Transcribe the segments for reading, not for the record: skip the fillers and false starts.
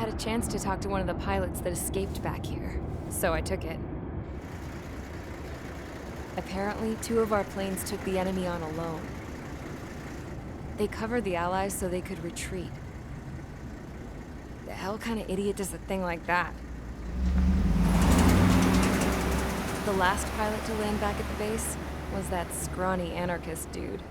had a chance to talk to one of the pilots that escaped back here, so I took it. Apparently, 2 of our planes took the enemy on alone. They covered the Allies so they could retreat. The hell kind of idiot does a thing like that? The last pilot to land back at the base was that scrawny anarchist dude.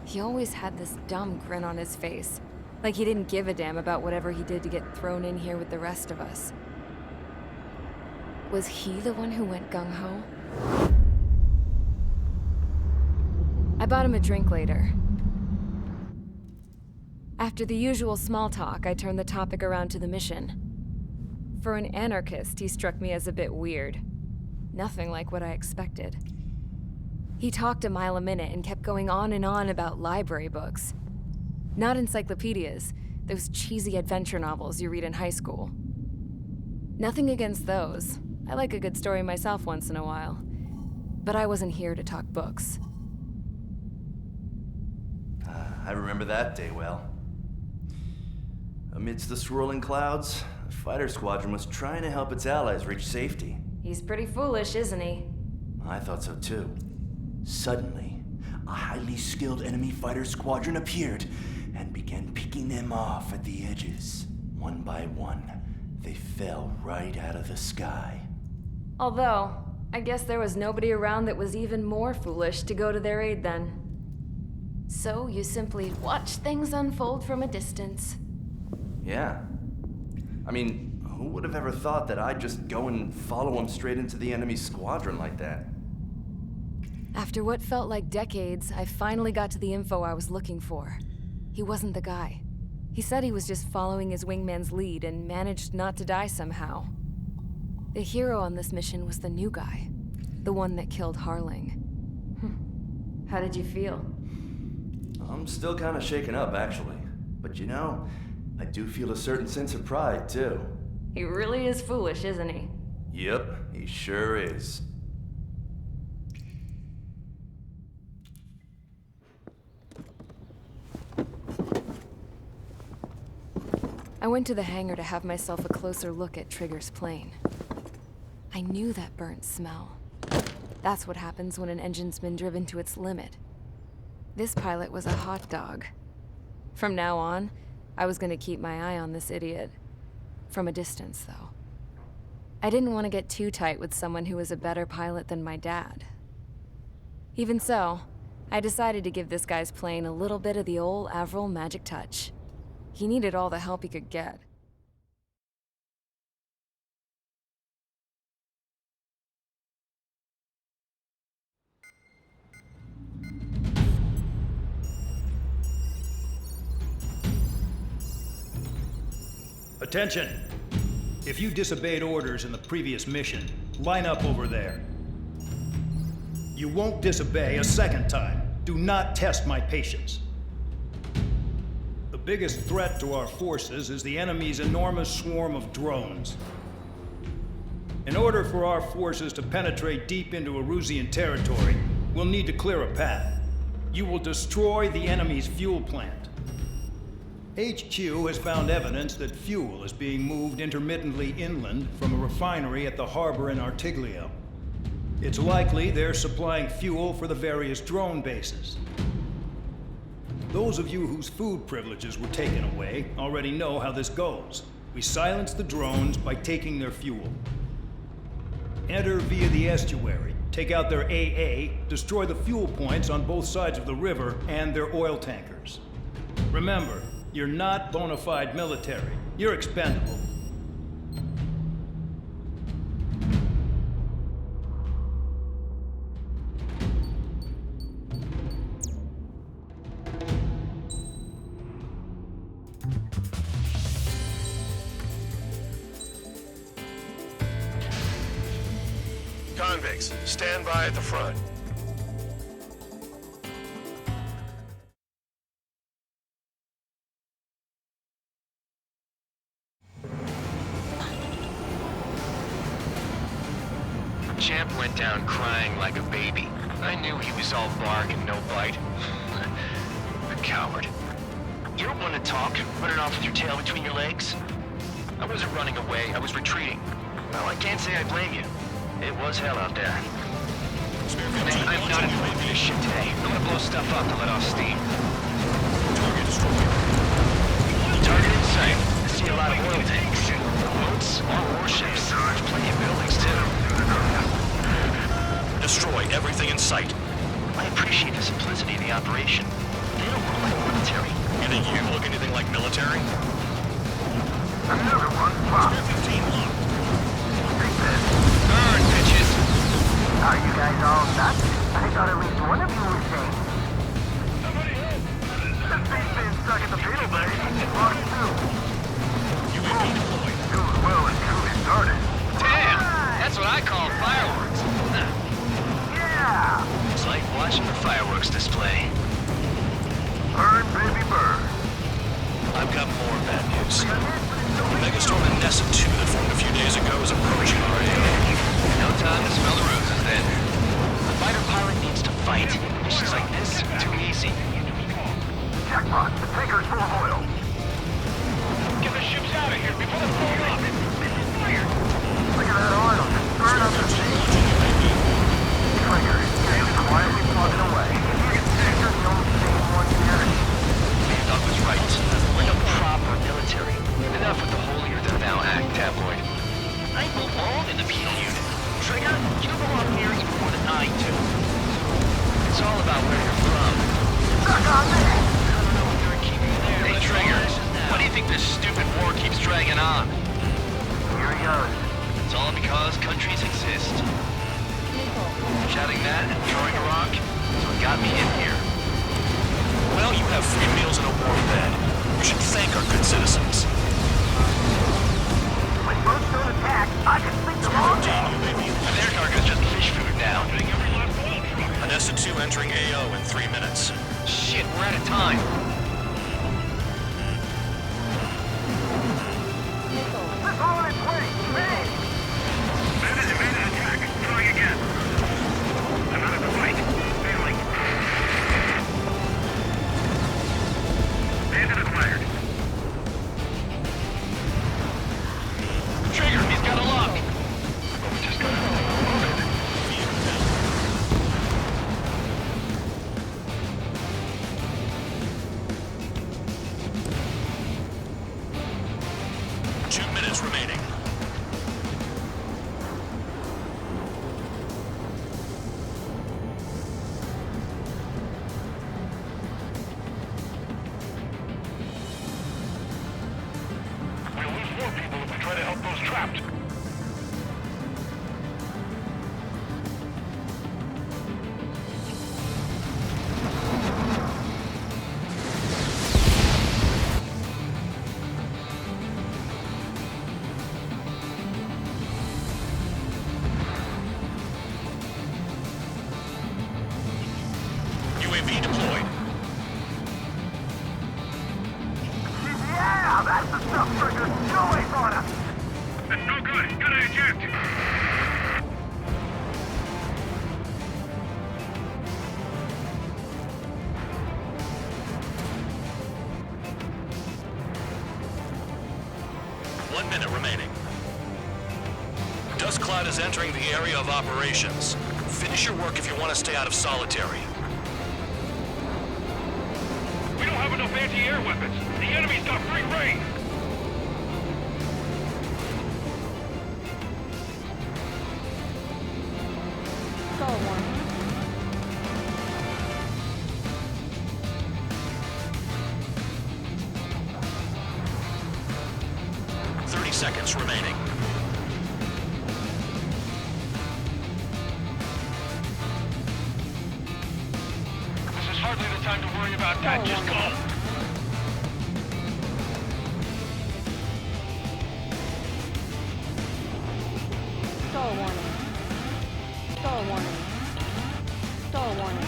He always had this dumb grin on his face, like he didn't give a damn about whatever he did to get thrown in here with the rest of us. Was he the one who went gung-ho? I bought him a drink later. After the usual small talk, I turned the topic around to the mission. For an anarchist, he struck me as a bit weird. Nothing like what I expected. He talked a mile a minute and kept going on and on about library books. Not encyclopedias, those cheesy adventure novels you read in high school. Nothing against those. I like a good story myself once in a while. But I wasn't here to talk books. I remember that day well. Amidst the swirling clouds, a fighter squadron was trying to help its allies reach safety. He's pretty foolish, isn't he? I thought so too. Suddenly, a highly skilled enemy fighter squadron appeared and began picking them off at the edges. One by one, they fell right out of the sky. Although, I guess there was nobody around that was even more foolish to go to their aid then. So you simply watch things unfold from a distance. Yeah. I mean, who would have ever thought that I'd just go and follow him straight into the enemy squadron like that? After what felt like decades, I finally got to the info I was looking for. He wasn't the guy. He said he was just following his wingman's lead and managed not to die somehow. The hero on this mission was the new guy. The one that killed Harling. How did you feel? I'm still kind of shaken up, actually. But you know, I do feel a certain sense of pride, too. He really is foolish, isn't he? Yep, he sure is. I went to the hangar to have myself a closer look at Trigger's plane. I knew that burnt smell. That's what happens when an engine's been driven to its limit. This pilot was a hot dog. From now on, I was gonna keep my eye on this idiot. From a distance, though. I didn't want to get too tight with someone who was a better pilot than my dad. Even so, I decided to give this guy's plane a little bit of the old Avril magic touch. He needed all the help he could get. Attention! If you disobeyed orders in the previous mission, line up over there. You won't disobey a second time. Do not test my patience. The biggest threat to our forces is the enemy's enormous swarm of drones. In order for our forces to penetrate deep into Erusian territory, we'll need to clear a path. You will destroy the enemy's fuel plant. HQ has found evidence that fuel is being moved intermittently inland from a refinery at the harbor in Artiglio. It's likely they're supplying fuel for the various drone bases. Those of you whose food privileges were taken away already know how this goes. We silence the drones by taking their fuel. Enter via the estuary, take out their AA, destroy the fuel points on both sides of the river and their oil tankers. Remember, you're not bona fide military. You're expendable. Convicts, stand by at the front. Champ went down crying like a baby. I knew he was all bark and no bite. A coward. You're one to talk, running off with your tail between your legs. I wasn't running away, I was retreating. Well, I can't say I blame you. It was hell out there. Man, I'm not in the mood for this shit today. I'm gonna blow stuff up to let off steam. Target in sight. I see a lot of oil tanks. Boats, more warships. There's plenty of buildings, too. Destroy everything in sight. I appreciate the simplicity of the operation. They don't look like military. You think you look anything like military? Another one. Wow. Spare 15 locked. Burn, bitches! Are you guys all nuts? I thought at least one of you was safe. The thing's been stuck at the beetle, baby. Walk through. UAV deployed. Dude, well and truly started. Damn! That's what I call fireworks. Yeah! It's like watching the fireworks display. Burn, baby, burn. I've got more bad news. The Megastorm and Nessa 2 that formed a few days ago is approaching our AO. No time to smell the roses then. A fighter pilot needs to fight. Missions like this, too easy. Jackpot, the tanker's full of oil. Get the ships out of here before they blow up! Look at that oil, just burn up the sea. Trigger, it's quietly plugging away. Tanker's the only sane one here. Doug was right. We're no proper military. Enough with the holier-than-thou act, tabloid. I belong in the penal unit. Trigger, you belong here even more than I do. It's all about where you're from. Stuck on me! I don't know if they're keeping you there. Hey, Trigger, why do you think this stupid war keeps dragging on? Here he goes. It's all because countries exist. Shouting that and throwing a rock is what got me in here. Well, you have free meals and a warm bed. You should thank our good citizens. When boats don't attack, I can sleep them all day. Their target is just fish food now. Anessa 2 entering AO in 3 minutes. Shit, we're out of time. It's all in place. Hey! Made an attack. Trying again. I'm out of the fight. Failing. Bandit acquired. Trigger, he's got a lock. We just got it. 2 minutes remaining. We'll lose more people if we try to help those trapped. UAV deployed. Yeah, that's the stuff Trigger's always on us. That's no good. Gotta eject. One minute remaining. Dust Cloud is entering the area of operations. Finish your work if you want to stay out of solitary. We don't have enough anti-air weapons. The enemy's got free reign. Go one. 30 seconds remaining. This is hardly the time to worry about that. Just go. Store warning. Store warning. Store warning.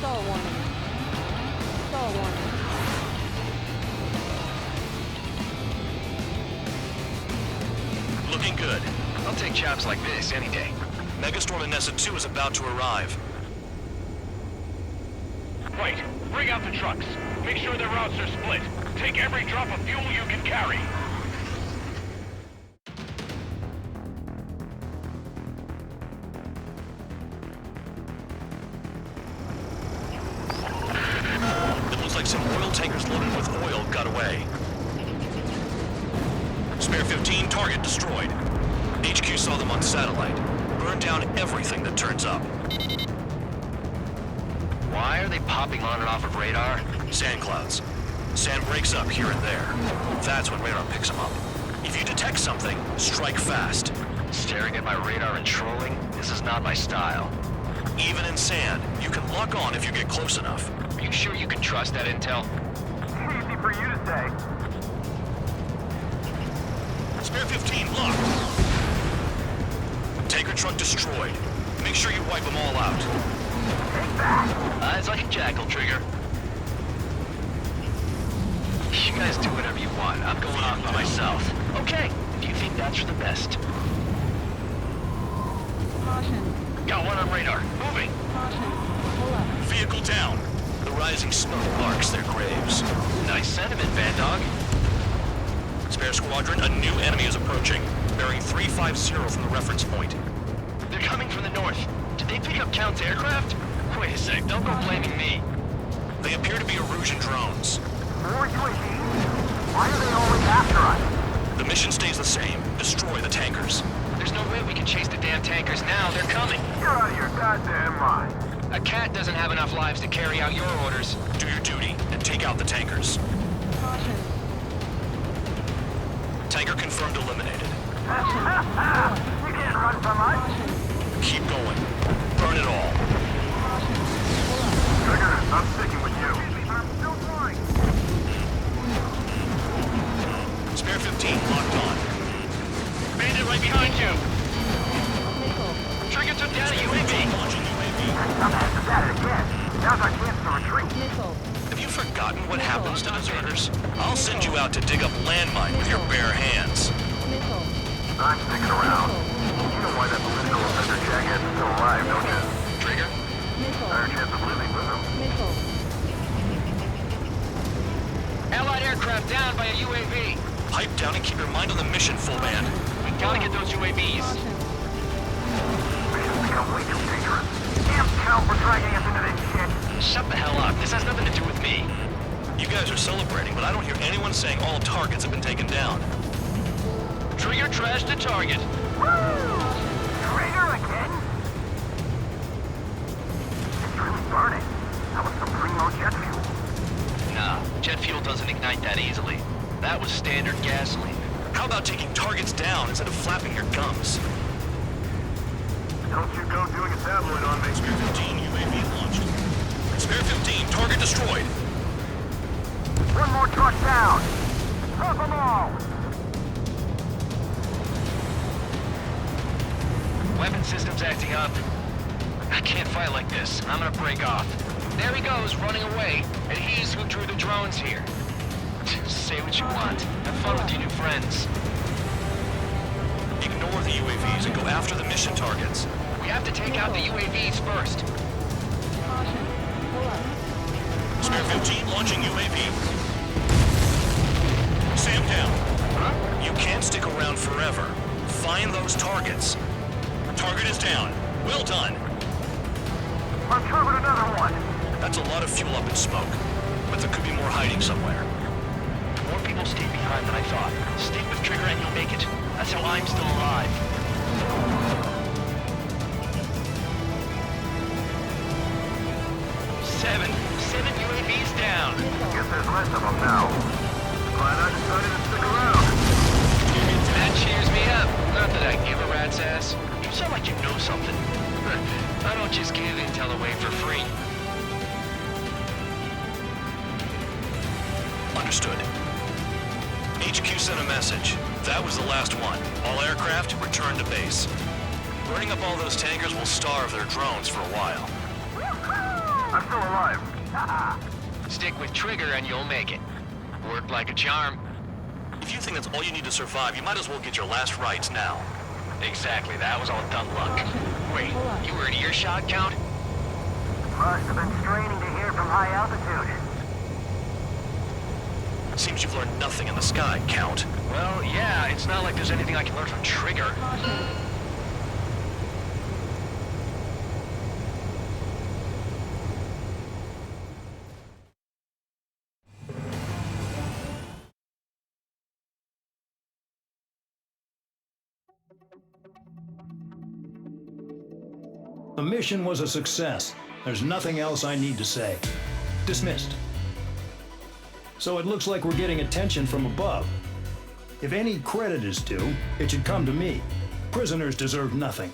Store warning. Store warning. Looking good. I'll take jobs like this any day. Megastorm and Nessa 2 is about to arrive. Wait. Bring out the trucks. Make sure their routes are split. Take every drop of fuel you can carry. like some oil tankers loaded with oil got away. Spare 15, target destroyed. HQ saw them on satellite. Burn down everything that turns up. Why are they popping on and off of radar? Sand clouds. Sand breaks up here and there. That's when radar picks them up. If you detect something, strike fast. Staring at my radar and trolling? This is not my style. Even in sand, you can lock on if you get close enough. Are you sure you can trust that intel? Easy for you to say. Spare 15, locked. Tanker truck destroyed. Make sure you wipe them all out. Take that. Eyes like a jackal, Trigger. You guys do whatever you want. I'm going off by myself. Okay, if you think that's for the best. Caution. Got one on radar. Moving. Caution. Pull up. Vehicle down. The rising smoke marks their graves. Nice sentiment, Bad Dog. Spare squadron, a new enemy is approaching. Bearing 350 from the reference point. They're coming from the north. Did they pick up Count's aircraft? Wait a sec, don't go blaming me. They appear to be Erusian drones. More UAVs? Why are they always after us? The mission stays the same. Destroy the tankers. There's no way we can chase the damn tankers now. They're coming. You're out of your goddamn mind. A cat doesn't have enough lives to carry out your orders. Do your duty and take out the tankers. Caution. Tanker confirmed eliminated. You can't run from us. Caution. Keep going. Burn it all. Caution. Pull up. Trigger, I'm sticking with you. I'm still flying. Spare 15 locked on. Bandit right behind you. Missile. Trigger took down a UAV. Launching UAV. I'm at it again. Now's our chance to retreat. Missile. Have you forgotten what happens to deserters? I'll send you out to dig up landmine with your bare hands. Missile. I'm sticking around. You know why that political offender jackass is still alive, don't you? Trigger? Missile. Better chance of living with him. Missile. Allied aircraft down by a UAV. Pipe down and keep your mind on the mission, full band. We gotta get those UAVs. Caution. Mission's become way too dangerous. Damn Count for dragging us into this shit. Shut the hell up. This has nothing to do with me. You guys are celebrating, but I don't hear anyone saying all targets have been taken down. Trigger trashed the target. Woo! Trigger again? It's really burning. That was some primo jet fuel. Nah, jet fuel doesn't ignite that easily. That was standard gasoline. How about taking targets down instead of flapping your gums? Don't you go doing a tabloid on me. Spare 15 UAV launched. Spare 15, target destroyed. One more truck down. Drop them all. Weapon system's acting up. I can't fight like this. I'm gonna break off. There he goes, running away, and he's who drew the drones here. Say what you want. Have fun with your new friends. Ignore the UAVs and go after the mission targets. We have to take out the UAVs first. Caution. Pull up. Spare 15 launching UAV. Sam down. You can't stick around forever. Find those targets. Target is down. Well done. Uncovered another one. That's a lot of fuel up in smoke. But there could be more hiding somewhere. More people stayed behind than I thought. Stick with Trigger and you'll make it. That's how I'm still alive. Seven UAVs down. Guess there's less of them now. Glad I decided to stick around. That cheers me up. Not that I give a rat's ass. You sound like you know something. I don't just give intel away for free. Understood. HQ sent a message. That was the last one. All aircraft, return to base. Burning up all those tankers will starve their drones for a while. I'm still alive. Stick with Trigger and you'll make it. Worked like a charm. If you think that's all you need to survive, you might as well get your last rites now. Exactly, that was all dumb luck. Wait, you were in earshot, Count? Must have been straining to hear from high altitude. Seems you've learned nothing in the sky, Count. Well, yeah, it's not like there's anything I can learn from Trigger. Caution. The mission was a success. There's nothing else I need to say. Dismissed. So it looks like we're getting attention from above. If any credit is due, it should come to me. Prisoners deserve nothing.